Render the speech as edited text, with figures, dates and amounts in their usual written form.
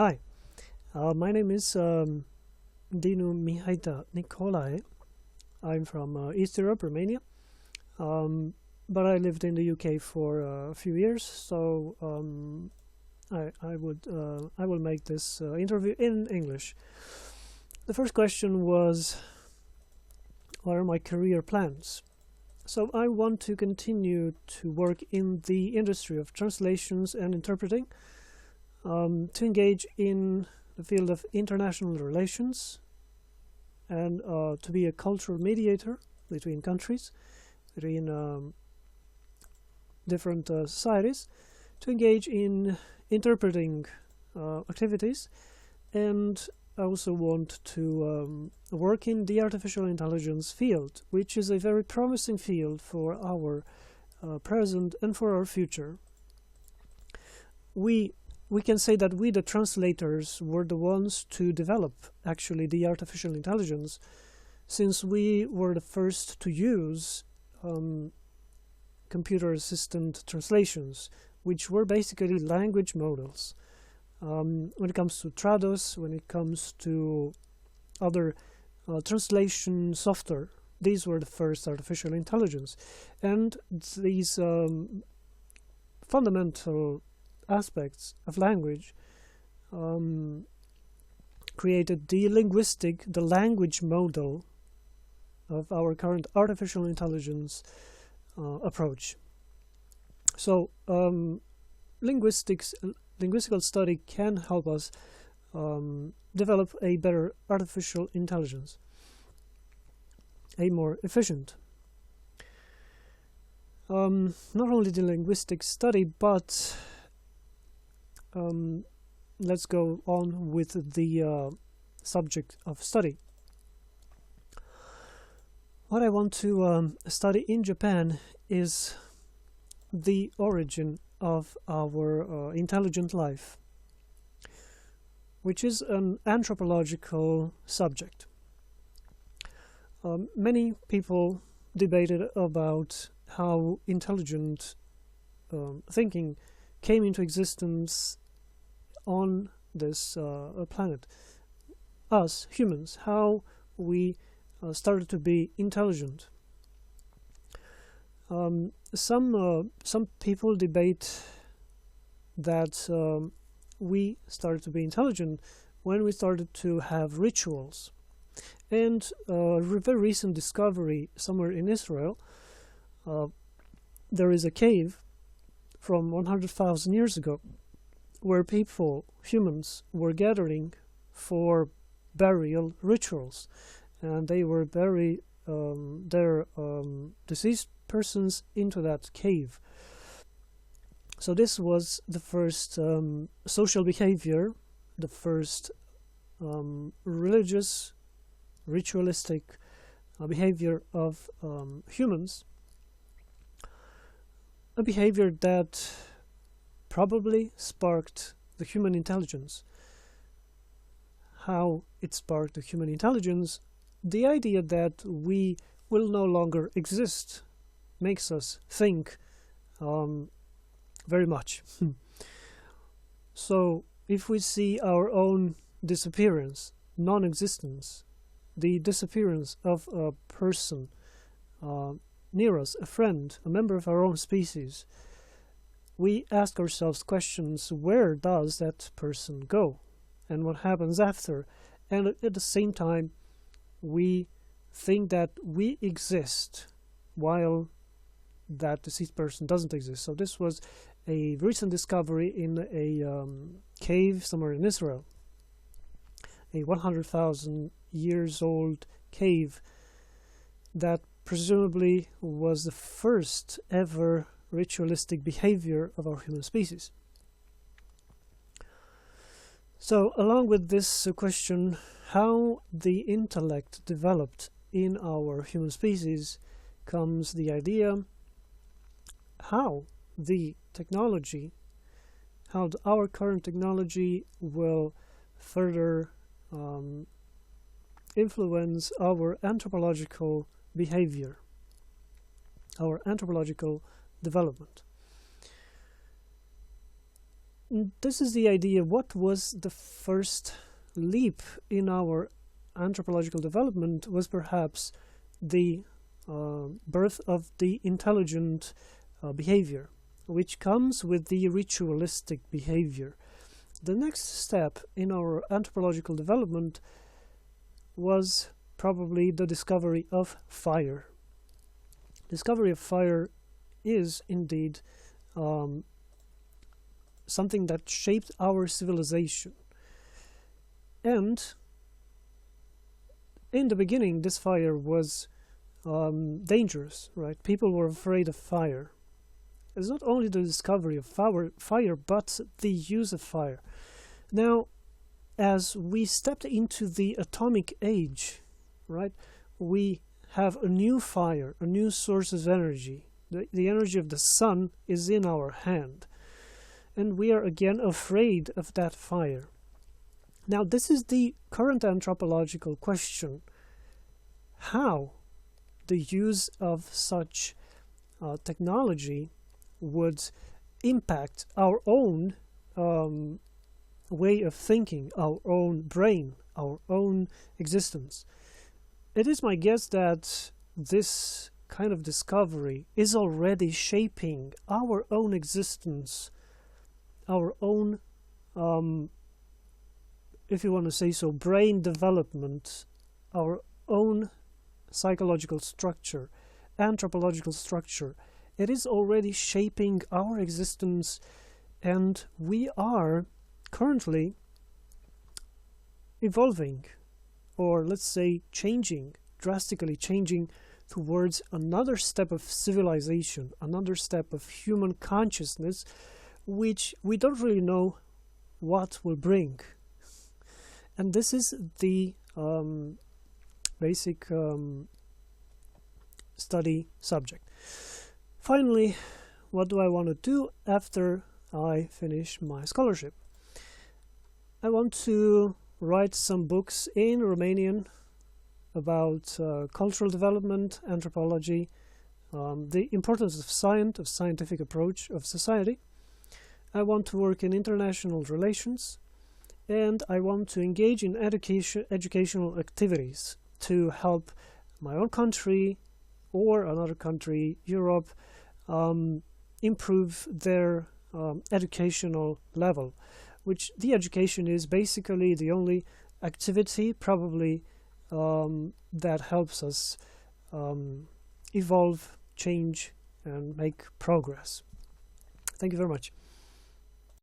Hi, my name is Dinu Mihaita Nicolae. I'm from East Europe, Romania, but I lived in the UK for a few years, so I will make this interview in English. The first question was, what are my career plans? So I want to continue to work in the industry of translations and interpreting, to engage in the field of international relations, and to be a cultural mediator between countries, between different societies, to engage in interpreting activities, and I also want to work in the artificial intelligence field, which is a very promising field for our present and for our future. We can say that we, the translators, were the ones to develop actually the artificial intelligence, since we were the first to use computer assistant translations, which were basically language models. When it comes to Trados, when it comes to other translation software, these were the first artificial intelligence. And these fundamental aspects of language created the language model of our current artificial intelligence approach. So linguistical study can help us develop a better artificial intelligence, a more efficient. Not only the linguistic study, but let's go on with the subject of study. What I want to study in Japan is the origin of our intelligent life, which is an anthropological subject. Many people debated about how intelligent thinking came into existence on this planet. Us, humans, how we started to be intelligent. Some people debate that we started to be intelligent when we started to have rituals. And a very recent discovery somewhere in Israel, there is a cave from 100,000 years ago where people, humans, were gathering for burial rituals, and they were bury their deceased persons into that cave. So this was the first social behavior, the first religious, ritualistic behavior of humans, a behavior that probably sparked the human intelligence. How it sparked the human intelligence? The idea that we will no longer exist makes us think very much. So if we see our own disappearance, non-existence, the disappearance of a person near us, a friend, a member of our own species, we ask ourselves questions: where does that person go? And what happens after? And at the same time, we think that we exist while that deceased person doesn't exist. So this was a recent discovery in a cave somewhere in Israel, a 100,000 years old cave that presumably was the first ever ritualistic behavior of our human species. So along with this question, how the intellect developed in our human species, comes the idea how the technology, how our current technology will further influence our anthropological behavior, our anthropological development. this is the idea. What was the first leap in our anthropological development was perhaps the birth of the intelligent behavior, which comes with the ritualistic behavior. The next step in our anthropological development was probably the discovery of fire. Discovery of fire is indeed something that shaped our civilization. And in the beginning, this fire was dangerous, right? People were afraid of fire. It's not only the discovery of fire, but the use of fire. Now, as we stepped into the atomic age, right, we have a new fire, a new source of energy. The energy of the sun is in our hand. And we are again afraid of that fire. Now, this is the current anthropological question. How the use of such technology would impact our own way of thinking, our own brain, our own existence. It is my guess that this kind of discovery is already shaping our own existence, our own, if you want to say so, brain development, our own psychological structure, anthropological structure. It is already shaping our existence, and we are currently evolving, or let's say changing, drastically changing towards another step of civilization, another step of human consciousness, which we don't really know what will bring. And this is the basic study subject. Finally, what do I want to do after I finish my scholarship? I want to write some books in Romanian about cultural development, anthropology, the importance of science, of scientific approach of society. I want to work in international relations, and I want to engage in educational activities to help my own country or another country, Europe, improve their educational level, which the education is basically the only activity probably that helps us evolve, change, and make progress. Thank you very much.